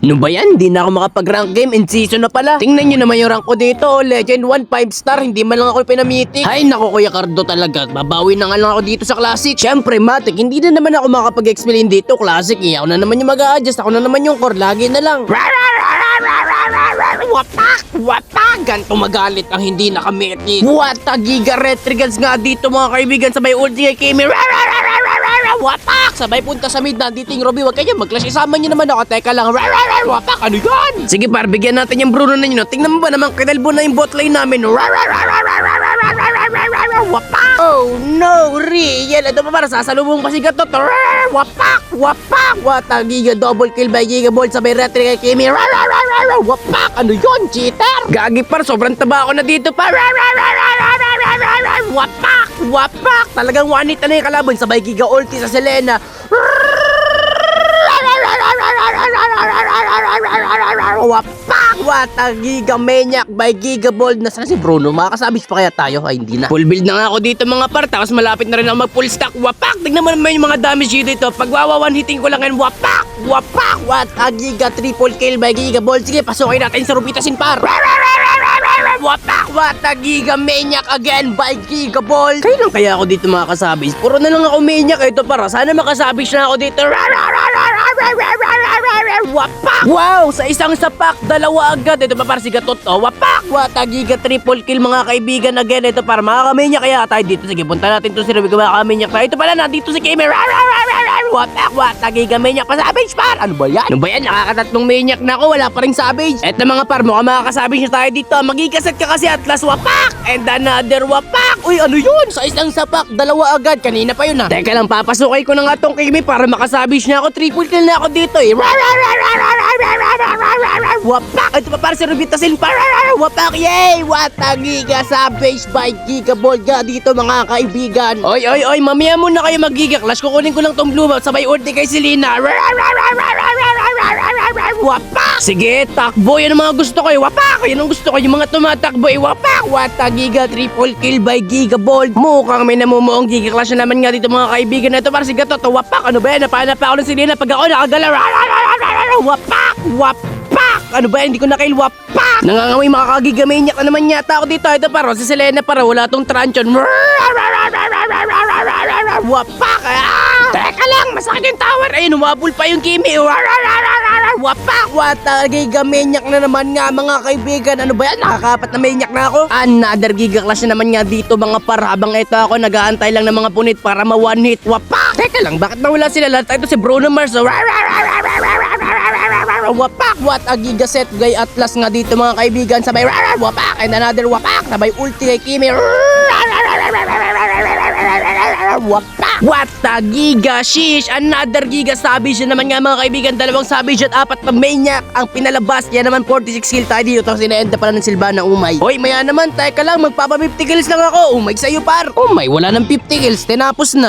Ano ba yan? Hindi na ako makapag-rank game. In season na pala. Tingnan nyo naman yung rank ko dito. Legend 1, 5 star. Hindi man lang ako pinamitik. Ay nako Kuya Cardo talaga. Babawi na nga lang ako dito sa Classic. Syempre Matic, hindi na naman ako makapag-explain dito. Classic ako na naman yung mag-a-adjust. Ako na naman yung core. Lagi na lang. Wapak! Wapak! Ganto magalit ang hindi nakamitik. Wata giga retrigans nga dito mga kaibigan. Sabay ulti kay Kimi. Wapak! Sabay punta sa mid. Nandito yung Robby. Huwag kayo mag-clash. Isama nyo naman ako. Teka lang. Wapak! Ano yan? Sige par, bigyan natin yung Bruno na nyo. Tingnan mo ba naman kinalbo na yung bot lane namin. Wapak! Oh no! Real! Ito pa para sasalubong pa si Gatot. Wapak! Wapak! Wata giga double kill by Giga Bolt. Sabay retry kay Kimi. Wapak! Ano yun? Cheater! Gagi par, sobrang taba ako na dito par. Wapak! Wapak! Talagang wanita na yung kalaban. Sabay giga ulti sa Selena. Wapak! Wata giga maniac by Giga Bold. Nasaan si Bruno? Makakasabis pa kaya tayo? Ay hindi na. Full build na nga ako dito mga par. Tapos malapit na rin ako mag full stack. Wapak! Tignan mo naman yung mga damage dito. Pag wawawan hitting ko lang yan. Wapak! Wapak! Wata giga triple kill by Giga Bold. Sige, pasukin natin sa Rubitasin par. Wapak! Wata giga maniac again by Giga Bold. Kailan kaya ako dito makakasabis? Puro na lang ako maniac. Ito para. Sana makasabis na ako dito. Wapak! Wow! Sa isang sapak, dalawa agad. Ito pa para si Gatot. Oh, wapak! Wata giga triple kill mga kaibigan again. Ito para makakaminya kaya tayo dito. Sige, punta natin to si Ruby kung makakaminya tayo. Ito pala nandito si Kimi. Wapak! Wata giga maniac pa savage par. Ano ba yan? Ano ba yan? Nakakatatlong maniac na ako. Wala pa rin savage. Eto mga par, mukhang makakasabage na tayo dito. Magigasat ka kasi Atlas. Wapak! And another wapak! Uy, ano yun? Sa isang sapak, dalawa agad. Kanina pa yun ah. Teka lang, papasukay ko na nga tong Kimi para makasabage na ako. Triple kill na ako dito eh. Wapak! Ito pa para si Rubitasin par. Wapak! Yay! Wata giga savage by Giga Bold ga dito mga kaibigan. Oy, oy, oy! Mamaya muna kayo mag-giga clash. Kukunin ko lang tong blue belt. Sabay ulti kay Selena. Wapak! Sige, takbo. Yan ang mga gusto ko eh. Wapak! Yan ang gusto ko. Yung mga tumatakbo eh. Wapak! Wata giga triple kill by Giga Bold. Mukhang may namumuong giga clash na naman nga dito mga kaibigan. Ito para si Gatot. Wapak! Ano ba yan? Napahanap ako ng Selena pag ako nakagala. Wapak! Wapak! Ano ba yan? Hindi ko nakail. Wapak! Nangangamoy makakagigamaniac na naman yata ako dito. Ito para si Selena para wala tong tranchon. Wapak! Teka lang! Masakit yung tower. Ayun, umabol pa yung Kimi. Wapak! Wata gigamaniac na naman nga mga kaibigan. Ano ba yan? Nakakapat na maniac na ako. Another giga clash na naman nga dito mga par. Habang ito ako nag-aantay lang ng mga punit para ma-one hit. Wapak! Teka lang, bakit nawala sila lahat? Ito si Bruno Mars. Wapak! Wata giga set gay Atlas nga dito mga kaibigan. Sabay wapak! And another wapak! Sabay ulti kay Kimi. Wapak! Wata giga shish! Another giga savage na naman nga mga kaibigan. Dalawang savage at apat na maniac ang pinalabas. Yan naman 46 kill tayo dito. Tapos inaenda pala ng Silvana umay. Hoy maya naman, teka lang, magpapa 50 kills lang ako. Umay sa'yo par. Umay, wala ng 50 kills. Tinapos na.